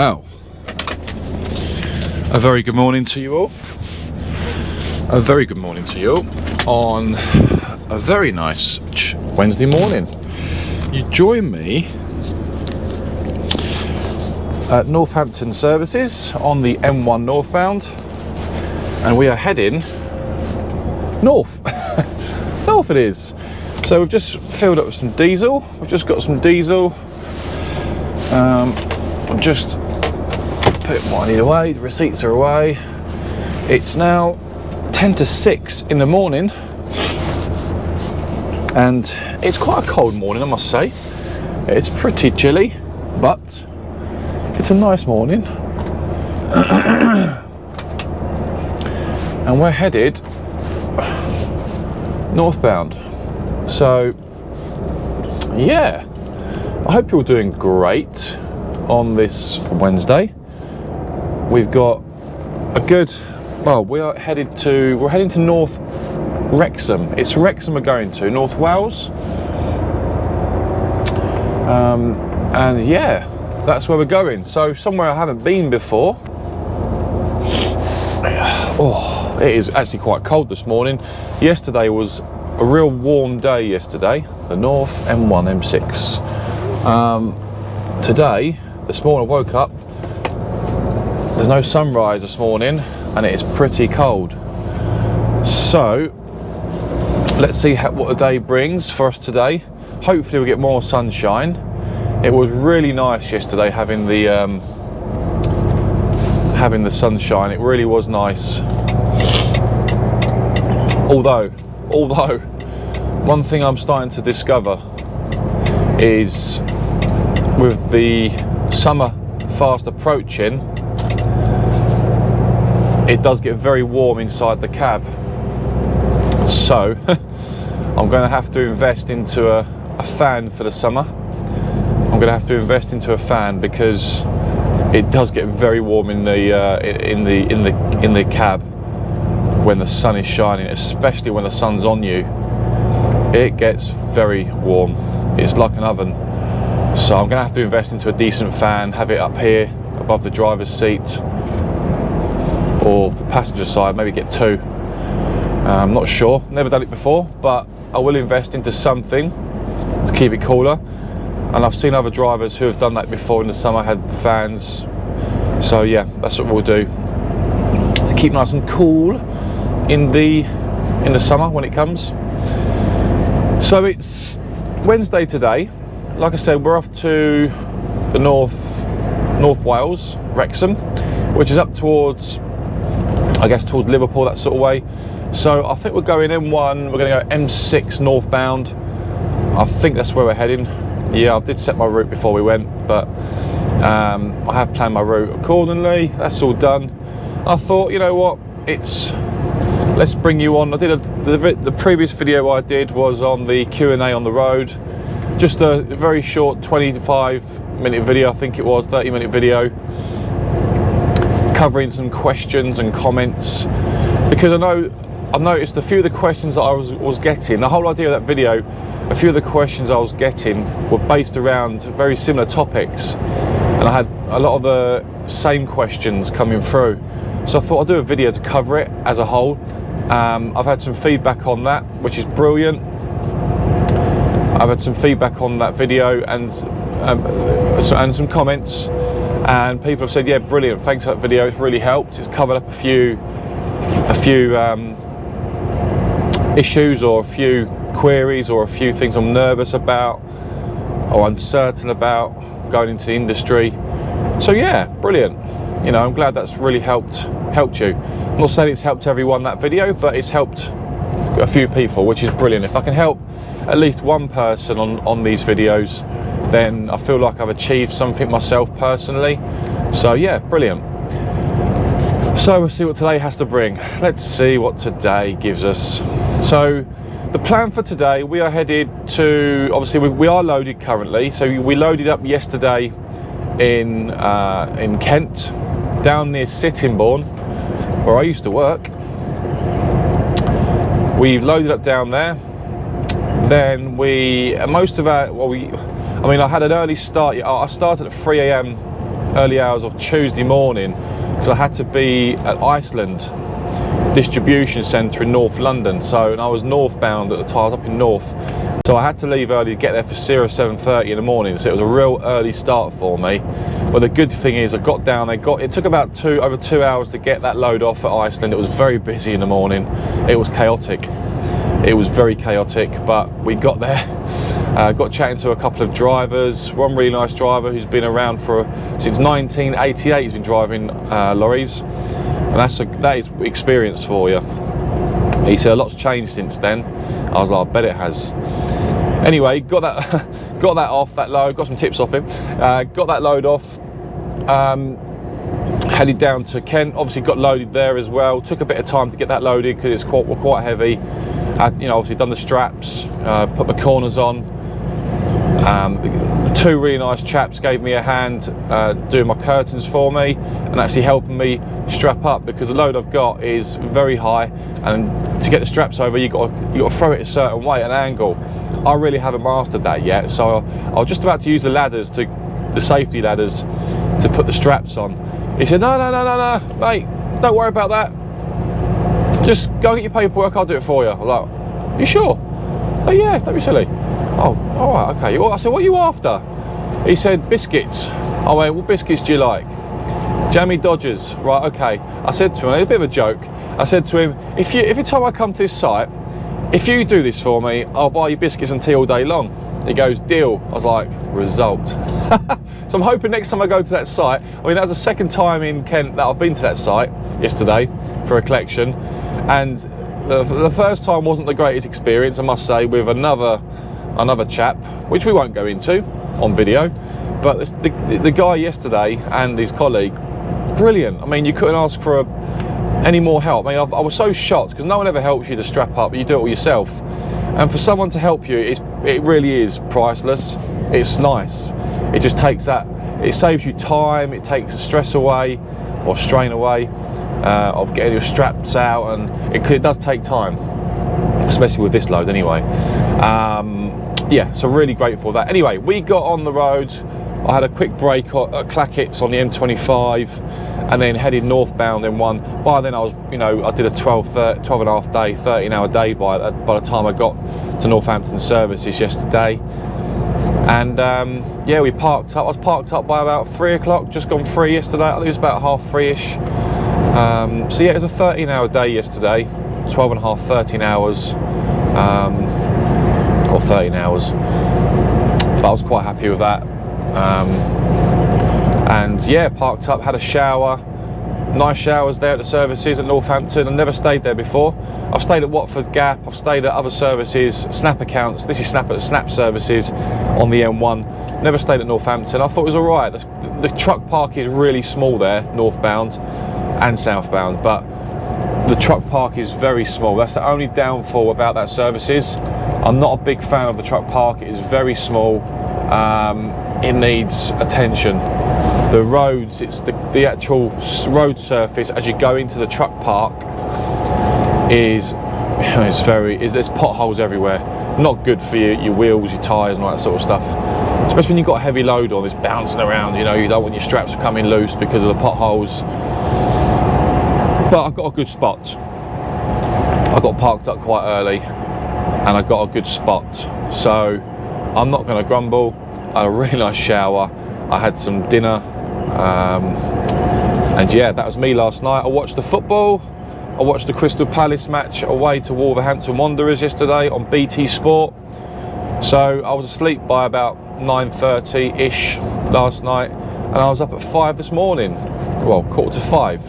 Wow. A very good morning to you all. A very good morning to you all on a very nice Wednesday morning. You join me at Northampton Services on the M1 northbound, and we are heading north. North it is. So we've just filled up with some diesel. We've just got some diesel. I'm just putting what I need away. The receipts are away. It's now 10 to 6 in the morning, and it's quite a cold morning, I must say. It's pretty chilly, but it's a nice morning. And we're headed northbound. So yeah, I hope you're doing great on this Wednesday. We've got a good, well, we're heading to North Wrexham. It's Wrexham we're going to, North Wales. And yeah, that's where we're going. So somewhere I haven't been before. Oh, it is actually quite cold this morning. Yesterday was a real warm day yesterday, the North M1, M6. Today, this morning I woke up, there's no sunrise this morning, and it's pretty cold. So let's see what the day brings for us today. Hopefully we'll get more sunshine. It was really nice yesterday having the sunshine. It really was nice. Although one thing I'm starting to discover is with the summer fast approaching, it does get very warm inside the cab. So I'm going to have to invest into a fan for the summer. I'm going to have to invest into a fan because it does get very warm in the cab when the sun is shining, especially when the sun's on you. It gets very warm. It's like an oven. So I'm going to have to invest into a decent fan, have it up here above the driver's seat or the passenger side, maybe get two. I'm not sure, never done it before, but I will invest into something to keep it cooler. And I've seen other drivers who have done that before in the summer, had fans. So yeah, that's what we'll do to keep nice and cool in the summer when it comes. So it's Wednesday today. Like I said, we're off to the North Wales, Wrexham, which is up towards, I guess, towards Liverpool, that sort of way. So I think we're going M1, we're going to go M6 northbound. I think that's where we're heading. Yeah, I did set my route before we went, but I have planned my route accordingly. That's all done. I thought, you know what, let's bring you on. I did the previous video I did was on the Q&A on the road. Just a very short 25-minute video, I think it was, 30-minute video, covering some questions and comments, because I've noticed a few of the questions that I was getting, the whole idea of that video, a few of the questions I was getting were based around very similar topics, and I had a lot of the same questions coming through. So I thought I'd do a video to cover it as a whole. I've had some feedback on that, which is brilliant. I've had some feedback on that video and some comments, and people have said, yeah, brilliant, thanks for that video, it's really helped. It's covered up a few issues or a few queries or a few things I'm nervous about or uncertain about going into the industry. So yeah, brilliant. You know, I'm glad that's really helped you. I'm not saying it's helped everyone, that video, but it's helped a few people, which is brilliant. If I can help at least one person on these videos, then I feel like I've achieved something myself personally. So yeah, brilliant. So we'll see what today has to bring. Let's see what today gives us. So the plan for today, we are headed to, obviously we are loaded currently, so we loaded up yesterday in Kent, down near Sittingbourne, where I used to work. We've loaded up down there. Then I had an early start. I started at 3 AM early hours of Tuesday morning, because I had to be at Iceland distribution centre in North London. So, and I was northbound at the time, I was up in North. So I had to leave early to get there for 7:30 in the morning. So it was a real early start for me. But the good thing is I got down there, it took about over 2 hours to get that load off at Iceland. It was very busy in the morning. It was chaotic. It was very chaotic, but we got there. Got chatting to a couple of drivers. One really nice driver who's been around since 1988. He's been driving lorries, and that is experience for you. He said a lot's changed since then. I was like, I bet it has. Anyway, got that off, that load. Got some tips off him. Got that load off. Headed down to Kent. Obviously got loaded there as well. Took a bit of time to get that loaded because it's quite heavy. Obviously done the straps, put the corners on. Two really nice chaps gave me a hand doing my curtains for me and actually helping me strap up, because the load I've got is very high, and to get the straps over you got to throw it a certain way, an angle. I really haven't mastered that yet, so I was just about to use the safety ladders to put the straps on. He said, no, mate, don't worry about that. Just go and get your paperwork, I'll do it for you. I was like, you sure? Oh yeah, don't be silly. Oh, all right, okay. I said, what are you after? He said, biscuits. I went, what biscuits do you like? Jammy Dodgers. Right, okay. I said to him, it's a bit of a joke. I said to him, every time I come to this site, if you do this for me, I'll buy you biscuits and tea all day long. He goes, deal. I was like, result. So I'm hoping next time I go to that site, I mean, that was the second time in Kent that I've been to that site yesterday for a collection. And the first time wasn't the greatest experience, I must say, with another chap, which we won't go into on video. But the guy yesterday and his colleague, brilliant. I mean, you couldn't ask for any more help. I mean, I was so shocked because no one ever helps you to strap up, you do it all yourself. And for someone to help you, it really is priceless. It's nice. It just takes it saves you time, it takes the stress away or strain away of getting your straps out, and it does take time, especially with this load anyway. Yeah, so really grateful for that. Anyway, we got on the road. I had a quick break at Clackett's on the M25 and then headed northbound M1. By then I was, I did a 12 and a half day, 13-hour day by the time I got to Northampton services yesterday. And yeah, we parked up. I was parked up by about 3 o'clock, just gone 3 yesterday. I think it was about 2:30-ish. So yeah, it was a 13-hour day yesterday, 12 and a half, 13 hours, or 13 hours. But I was quite happy with that. And yeah, parked up, had a shower. Nice showers there at the services at Northampton. I've never stayed there before. I've stayed at Watford Gap, I've stayed at other services, Snap accounts. This is Snap services on the M1. Never stayed at Northampton. I thought it was alright. The truck park is really small there, northbound and southbound, but the truck park is very small. That's the only downfall about that services. I'm not a big fan of the truck park. It is very small. It needs attention. The roads, it's the actual road surface as you go into the truck park there's potholes everywhere. Not good for your wheels, your tyres and all that sort of stuff. Especially when you've got a heavy load on, it's bouncing around, you don't want your straps coming loose because of the potholes. But I've got a good spot. I got parked up quite early and I got a good spot. So I'm not going to grumble. I had a really nice shower. I had some dinner. And yeah, that was me last night. I watched the football. I watched the Crystal Palace match away to Wolverhampton Wanderers yesterday on BT Sport. So I was asleep by about 9:30-ish last night, and I was up at 5 this morning. Well, 4:45.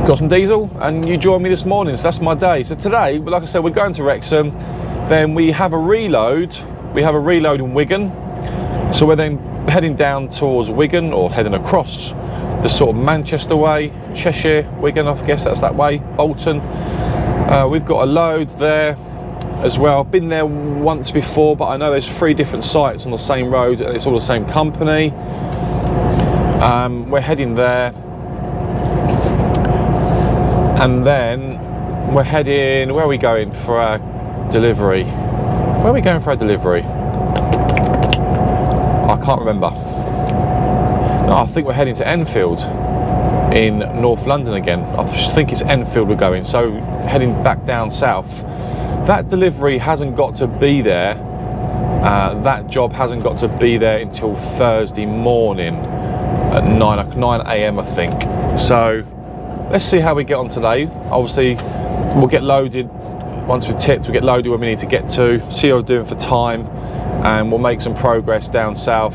Got some diesel, and you joined me this morning, so that's my day. So today, like I said, we're going to Wrexham. Then we have a reload. We have a reload in Wigan. So we're then heading down towards Wigan, or heading across the sort of Manchester way, Cheshire, Wigan, I guess that's that way, Bolton. We've got a load there as well. I've been there once before, but I know there's 3 different sites on the same road and it's all the same company. We're heading there. And then we're heading, where are we going for our delivery? Where are we going for our delivery? I can't remember. I think we're heading to Enfield in North London again. I think it's Enfield we're going, so heading back down south. That delivery hasn't got to be there, that job hasn't got to be there until Thursday morning at 9 AM I think. So let's see how we get on today. Obviously we'll get loaded once we've tipped, we'll get loaded where we need to get to, see how we're doing for time, and we'll make some progress down south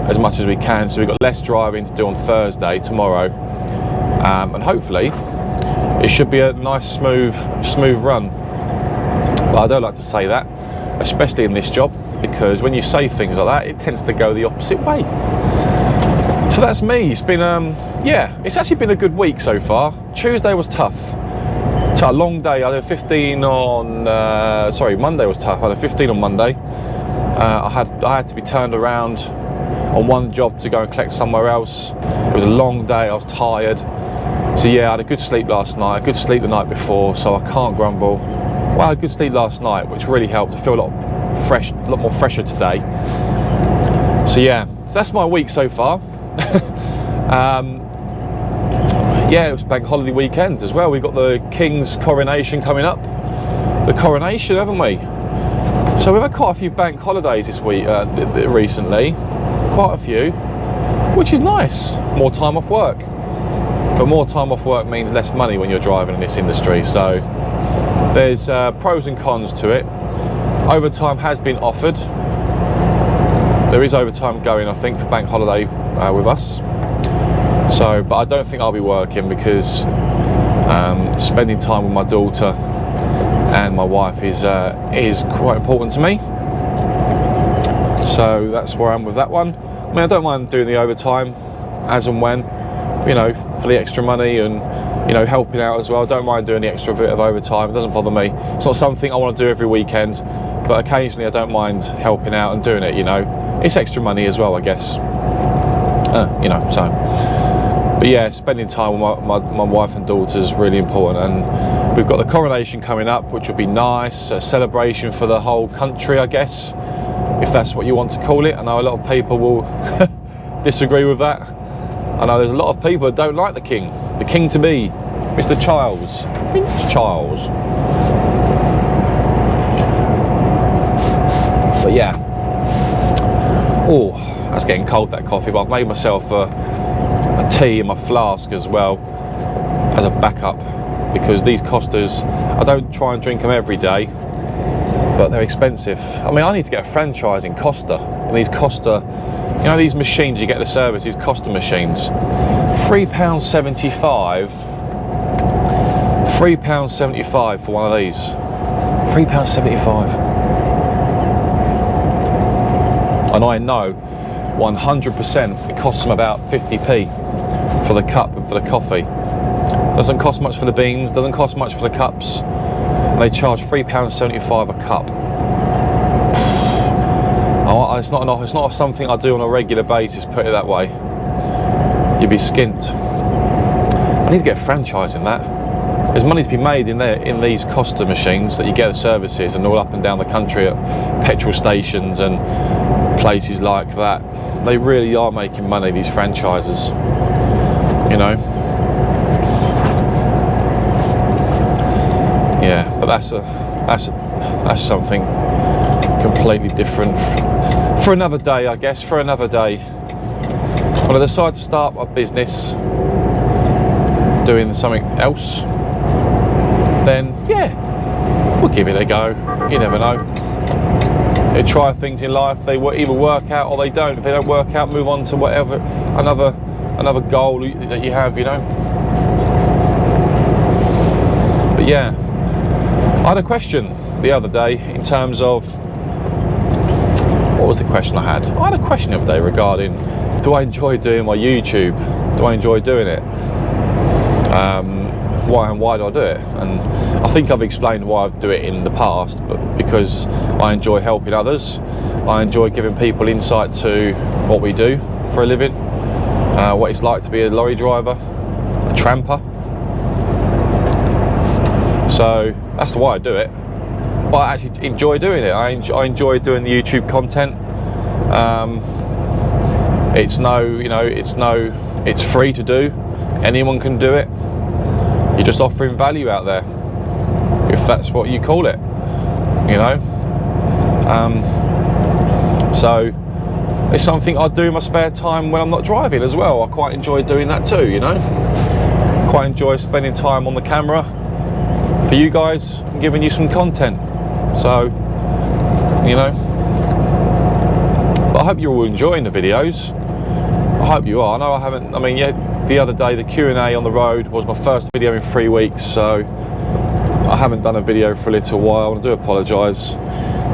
as much as we can. So we've got less driving to do on Thursday, tomorrow, and hopefully it should be a nice smooth run. But I don't like to say that, especially in this job, because when you say things like that, it tends to go the opposite way. So that's me. It's been yeah, it's actually been a good week so far. Tuesday was tough. It's a long day. I did 15 on sorry, Monday was tough. I did 15 on Monday. I had to be turned around on one job to go and collect somewhere else. It was a long day. I was tired. So yeah, I had a good sleep last night, a good sleep the night before, so I can't grumble. Well, I had a good sleep last night, which really helped. I feel a lot more fresher today. So yeah, so that's my week so far. Yeah, it was bank holiday weekend as well. We've got the King's coronation coming up. The coronation, haven't we? So we've had quite a few bank holidays this week, recently. Quite a few, which is nice. More time off work. But more time off work means less money when you're driving in this industry. So there's pros and cons to it. Overtime has been offered. There is overtime going, I think, for bank holiday with us. So, but I don't think I'll be working because spending time with my daughter and my wife is quite important to me. So that's where I am with that one. I mean, I don't mind doing the overtime as and when, you know, for the extra money and, you know, helping out as well. I don't mind doing the extra bit of overtime. It doesn't bother me. It's not something I want to do every weekend, but occasionally I don't mind helping out and doing it, you know. It's extra money as well, I guess. You know, so. But yeah, spending time with my wife and daughter is really important, and we've got the coronation coming up, which will be nice, a celebration for the whole country, I guess, if that's what you want to call it. I know a lot of people will disagree with that. I know there's a lot of people that don't like the King to be, Mr. Charles, Prince Charles. But yeah, oh, that's getting cold, that coffee, but I've made myself a tea in my flask as well as a backup, because these Costas, I don't try and drink them every day, but they're expensive. I mean, I need to get a franchise in Costa, and these Costa, you know, these machines you get at the service, these Costa machines, £3.75 £3.75 for one of these. £3.75. And I know 100% it costs them about 50p for the cup and for the coffee. Doesn't cost much for the beans, doesn't cost much for the cups. And they charge £3.75 a cup. Oh, it's not something I do on a regular basis, put it that way. You'd be skint. I need to get a franchise in that. There's money to be made in there, in these Costa machines that you get at services and all up and down the country at petrol stations and places like that. They really are making money, these franchises, you know. Yeah, but that's something completely different for another day, I guess. For another day, when I decide to start my business doing something else, then yeah, we'll give it a go. You never know. You try things in life, they either work out or they don't. If they don't work out, move on to whatever another goal that you have, you know. But yeah, I had a question the other day in terms of, what was the question I had? I had a question the other day regarding, do I enjoy doing my YouTube? Do I enjoy doing it? Why do I do it? And I think I've explained why I do it in the past, but because I enjoy helping others. I enjoy giving people insight to what we do for a living, what it's like to be a lorry driver, a tramper. So that's why I do it. But I actually enjoy doing it. I enjoy doing the YouTube content. It's it's free to do. Anyone can do it. You're just offering value out there, if that's what you call it, so it's something I do in my spare time when I'm not driving as well. I quite enjoy doing that too, quite enjoy spending time on the camera for you guys and giving you some content. So but I hope you're all enjoying the videos. I hope you are. I know I haven't, the other day the Q&A on the road was my first video in 3 weeks, so I haven't done a video for a little while. I do apologise.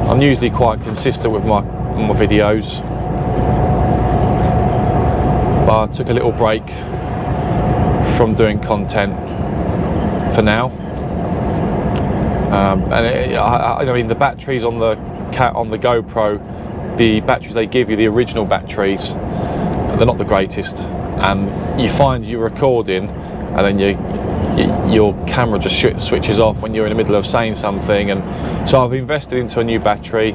I'm usually quite consistent with my videos, but I took a little break from doing content for now. The batteries on the GoPro, the batteries they give you, the original batteries, they're not the greatest, and you find you're recording and then your camera just switches off when you're in the middle of saying something. And so I've invested into a new battery.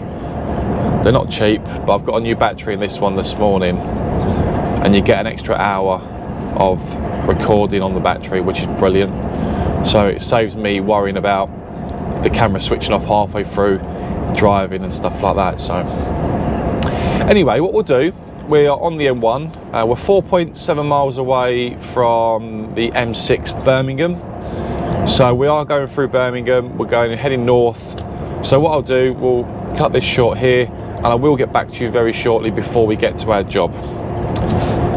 They're not cheap, but I've got a new battery in this one this morning, and you get an extra hour of recording on the battery, which is brilliant. So it saves me worrying about the camera switching off halfway through driving and stuff like that. So anyway, what we'll do, we are on the M1. We're 4.7 miles away from the M6 Birmingham. So we are going through Birmingham. We're heading north. So what I'll do, we'll cut this short here, and I will get back to you very shortly before we get to our job.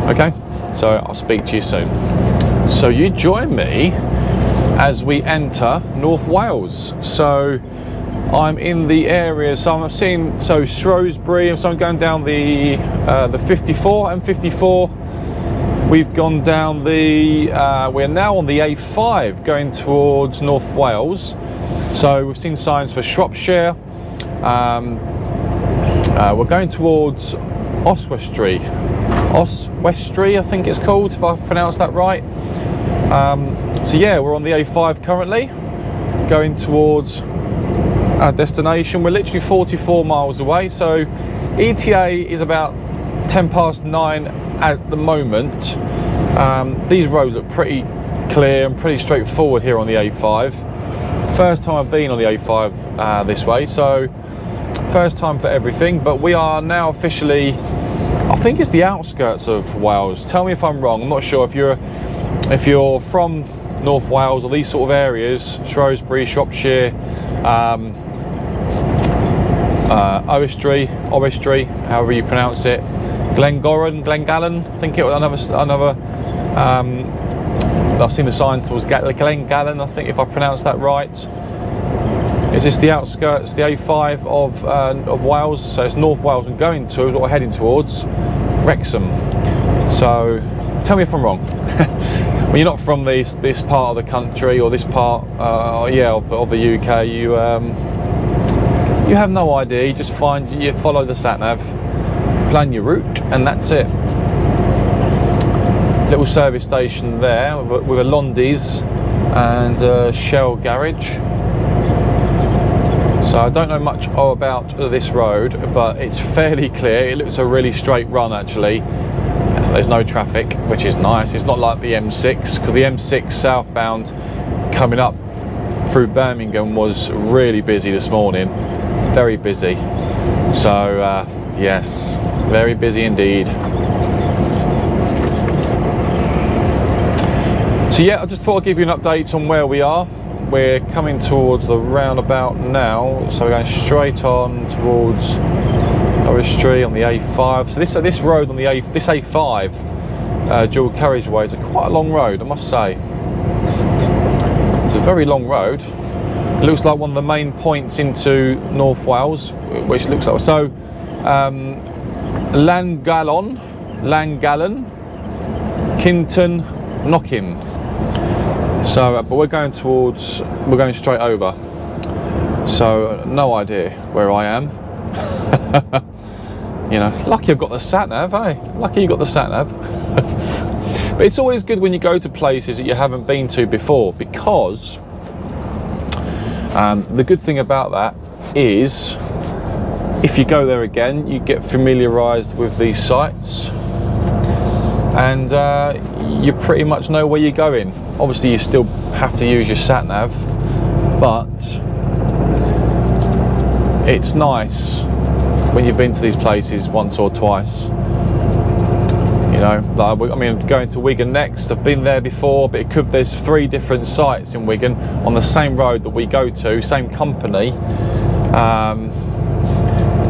Okay, so I'll speak to you soon. So you join me as we enter North Wales. So I'm in the area, so I'm seeing Shrewsbury, so I'm going down the M54. We've gone down we're now on the A5 going towards North Wales. So we've seen signs for Shropshire. We're going towards Oswestry, I think it's called, if I pronounce that right. So yeah, we're on the A5 currently, going towards our destination. We're literally 44 miles away, so ETA is about 9:10 at the moment. These roads look pretty clear and pretty straightforward here on the A5. First time I've been on the A5 this way, so first time for everything. But we are now officially, I think it's the outskirts of Wales. Tell me if I'm wrong. I'm not sure if you're from North Wales or these sort of areas, Shrewsbury, Shropshire, Oswestry, however you pronounce it, Glengallen, I think it was another. I've seen the signs towards Glengallen, I think, if I pronounce that right. Is this the outskirts, the A5 of Wales? So it's North Wales and going to, or heading towards Wrexham. So tell me if I'm wrong. When you're not from this part of the country or this part, of the UK, you have no idea. You just follow the sat nav, plan your route, and that's it. Little service station there with a Londi's and a Shell garage. So I don't know much about this road, but it's fairly clear. It looks a really straight run actually. There's no traffic, which is nice. It's not like the M6, because the M6 southbound coming up through Birmingham was really busy this morning. Very busy. So yes, very busy indeed. So yeah, I just thought I'd give you an update on where we are. We're coming towards the roundabout now, so we're going straight on towards Oswestry on the A5. So this road on this A5 dual carriageway is quite a long road, I must say. It's a very long road. It looks like one of the main points into North Wales, which looks like so. Llangallon, Kinton, Knockin. So, but we're going straight over. So no idea where I am. Lucky I've got the sat nav, eh? Lucky you got the sat nav. But it's always good when you go to places that you haven't been to before, because the good thing about that is if you go there again, you get familiarised with these sites. and you pretty much know where you're going. Obviously you still have to use your sat nav, but it's nice when you've been to these places once or twice. You know, like, I mean, going to Wigan next, I've been there before, but there's 3 different sites in Wigan on the same road that we go to, same company.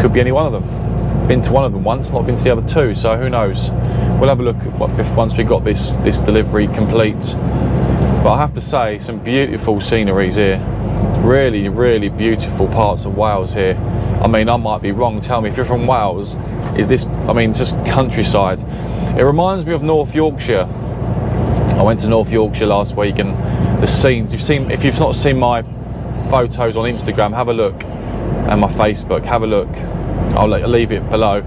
Could be any one of them. Been to one of them once, not been to the other 2, so who knows. We'll have a look at what once we got this delivery complete. But I have to say, some beautiful sceneries here. Really, really beautiful parts of Wales here. I mean, I might be wrong. Tell me if you're from Wales. Is this? I mean, just countryside. It reminds me of North Yorkshire. I went to North Yorkshire last week, and the scenes if you've not seen my photos on Instagram, have a look, and my Facebook, have a look. I'll leave it below.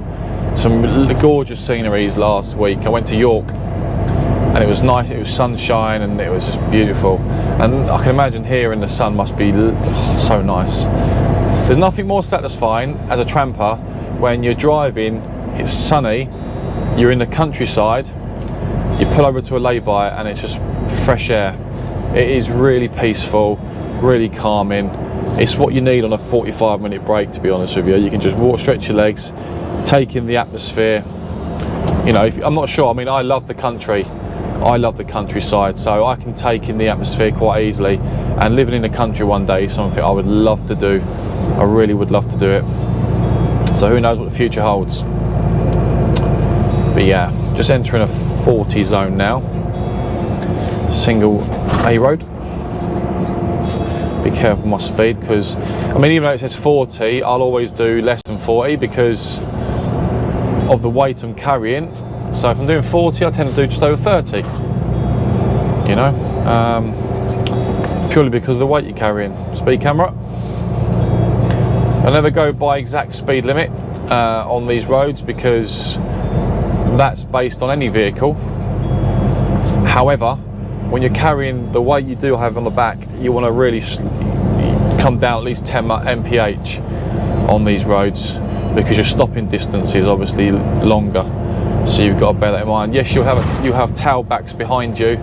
Some gorgeous sceneries last week. I went to York, and it was nice. It was sunshine, and it was just beautiful. And I can imagine here in the sun must be so nice. There's nothing more satisfying as a tramper when you're driving, it's sunny, you're in the countryside, you pull over to a lay-by, and it's just fresh air. It is really peaceful, really calming. It's what you need on a 45-minute break, to be honest with you. You can just walk, stretch your legs, take in the atmosphere. You know, I'm not sure, I mean, I love the country. I love the countryside, so I can take in the atmosphere quite easily. And living in the country one day is something I would love to do. I really would love to do it. So who knows what the future holds. But yeah, just entering a 40 zone now. Single A road. Be careful with my speed, because I mean, even though it says 40, I'll always do less than 40 because of the weight I'm carrying. So if I'm doing 40, I tend to do just over 30. You know, purely because of the weight you're carrying. Speed camera. I never go by exact speed limit on these roads, because that's based on any vehicle. However, when you're carrying the weight you do have on the back, you want to really come down at least 10 mph on these roads, because your stopping distance is obviously longer. So you've got to bear that in mind. Yes, you have tailbacks behind you,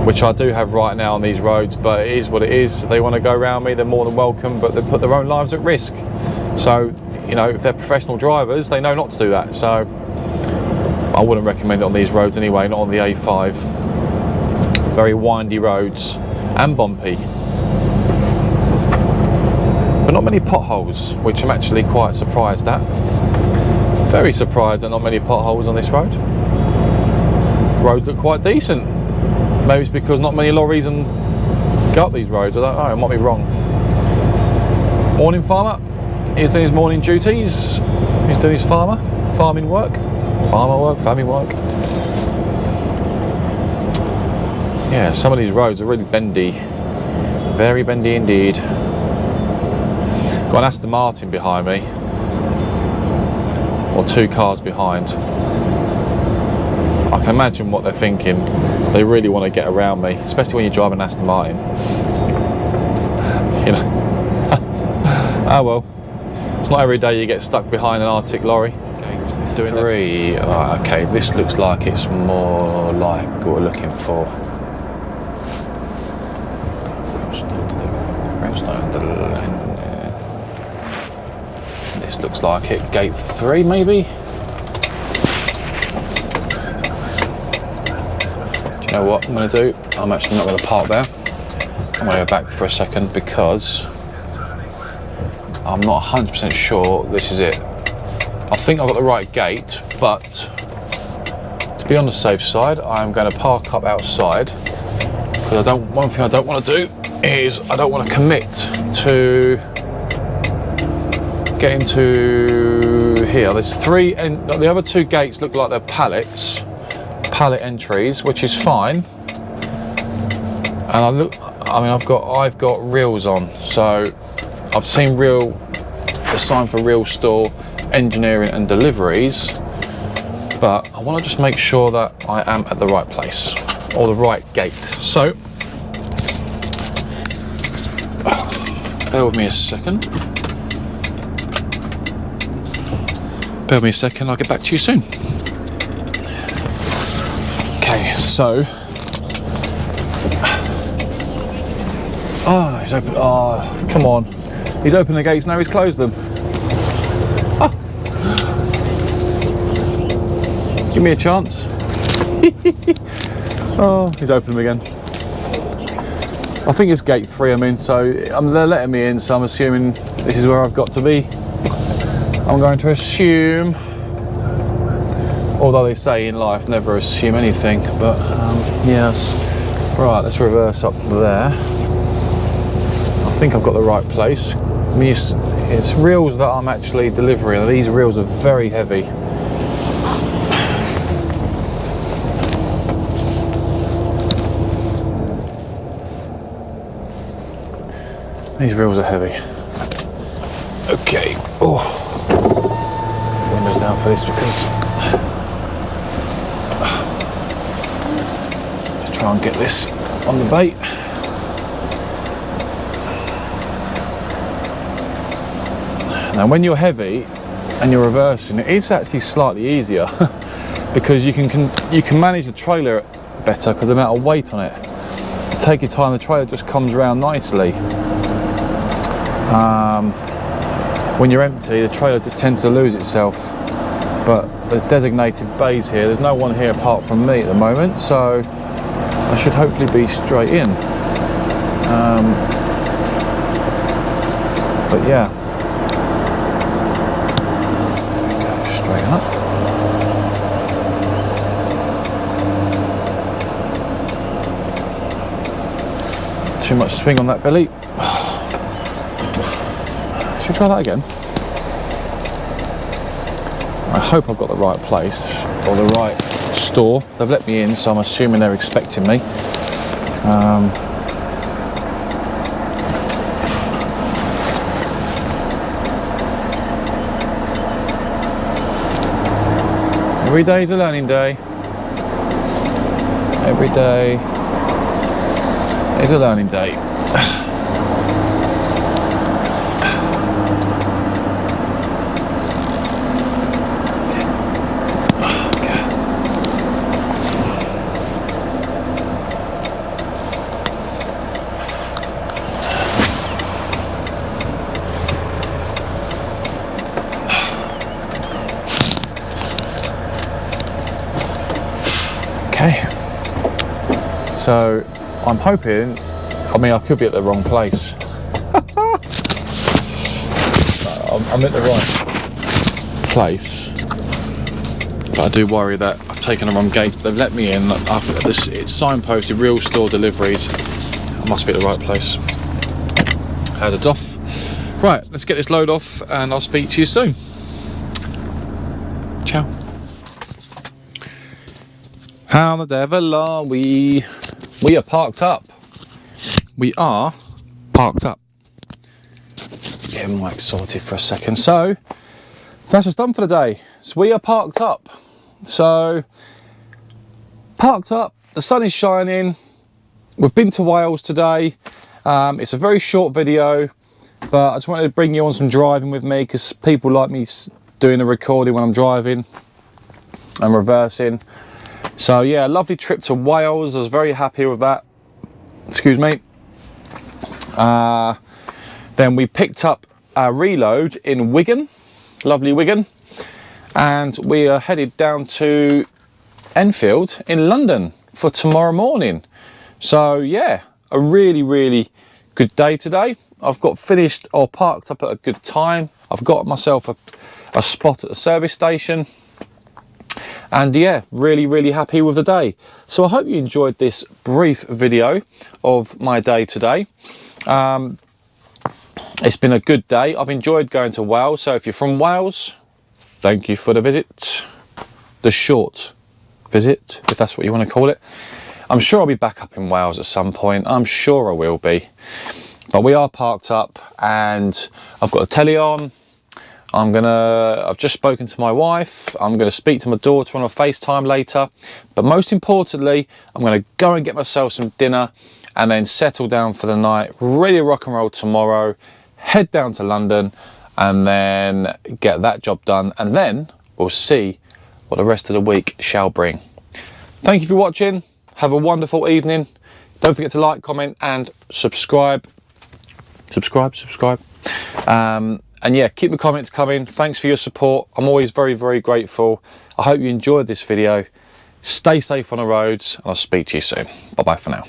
which I do have right now on these roads, but it is what it is. If they want to go around me, they're more than welcome, but they put their own lives at risk. So, you know, if they're professional drivers, they know not to do that. So I wouldn't recommend it on these roads anyway, not on the A5. Very windy roads and bumpy. But not many potholes, which I'm actually quite surprised at. Very surprised at not many potholes on this road. Roads look quite decent. Maybe it's because not many lorries go up these roads. I don't know, I might be wrong. Morning farmer. He's doing his morning duties. He's doing his farming work. Farming work. Yeah, some of these roads are really bendy. Very bendy indeed. Got an Aston Martin behind me. Or 2 cars behind. I can imagine what they're thinking. They really want to get around me, especially when you drive an Aston Martin. You know. Oh well. It's not every day you get stuck behind an Arctic lorry. Doing 3. Right, okay, this looks like it's more like what we're looking for. This looks like it. Gate 3 maybe? Do you know what I'm going to do? I'm actually not going to park there. I'm going to go back for a second, because I'm not 100% sure this is it. I think I've got the right gate, but to be on the safe side, I'm going to park up outside, because one thing I don't want to do is I don't want to commit to getting to here. There's 3, and the other 2 gates look like they're pallet entries, which is fine. And I've got reels on, so I've seen the sign for real store, engineering and deliveries, but I want to just make sure that I am at the right place, or the right gate. So bear with me a second. I'll get back to you soon. Okay, so oh, he's open. Oh, come on, he's opened the gates now. He's closed them. Ah. Give me a chance. Oh, he's opened them again. I think it's gate 3 I'm in, so they're letting me in, so I'm assuming this is where I've got to be. I'm going to assume, although they say in life never assume anything, but yes. Right, let's reverse up there. I think I've got the right place. I mean, it's reels that I'm actually delivering. These reels are very heavy. These reels are heavy. Okay. Oh, windows down for this because let's try and get this on the bait. Now, when you're heavy and you're reversing, it's actually slightly easier because you can manage the trailer better because of the amount of weight on it. You take your time, the trailer just comes around nicely. When you're empty, the trailer just tends to lose itself. But there's designated bays here. There's no one here apart from me at the moment, so I should hopefully be straight in. But yeah, go straight up. Too much swing on that belly. Should we try that again? I hope I've got the right place or the right store. They've let me in, so I'm assuming they're expecting me. Every day is a learning day. Every day is a learning day. Okay, so I'm hoping, I mean, I could be at the wrong place. I'm at the right place, but I do worry that I've taken the wrong gate. They've let me in. It's signposted real store deliveries. I must be at the right place. Had it off. Right, let's get this load off and I'll speak to you soon. Ciao. How the devil are we? We are parked up. We are parked up. Get Mike sorted for a second. So that's just done for the day. So we are parked up. So parked up. The sun is shining. We've been to Wales today. It's a very short video, but I just wanted to bring you on some driving with me because people like me doing a recording when I'm driving and reversing. So yeah, lovely trip to Wales. I was very happy with that. Excuse me. Then we picked up our reload in Wigan, lovely Wigan, and we are headed down to Enfield in London for tomorrow morning. So yeah, a really good day today. I've got finished or parked up at a good time. I've got myself a spot at the service station. And yeah, really happy with the day. So I hope you enjoyed this brief video of my day today. It's been a good day. I've enjoyed going to Wales. So if you're from Wales, thank you for the visit. The short visit, if that's what you want to call it. I'm sure I'll be back up in Wales at some point. I'm sure I will be. But we are parked up and I've got the telly on. I've just spoken to my wife. I'm gonna speak to my daughter on a FaceTime later. But most importantly, I'm gonna go and get myself some dinner and then settle down for the night, ready to rock and roll tomorrow, head down to London and then get that job done. And then we'll see what the rest of the week shall bring. Thank you for watching. Have a wonderful evening. Don't forget to like, comment and subscribe. And yeah, keep the comments coming. Thanks for your support. I'm always very, very grateful. I hope you enjoyed this video. Stay safe on the roads and I'll speak to you soon. Bye bye for now.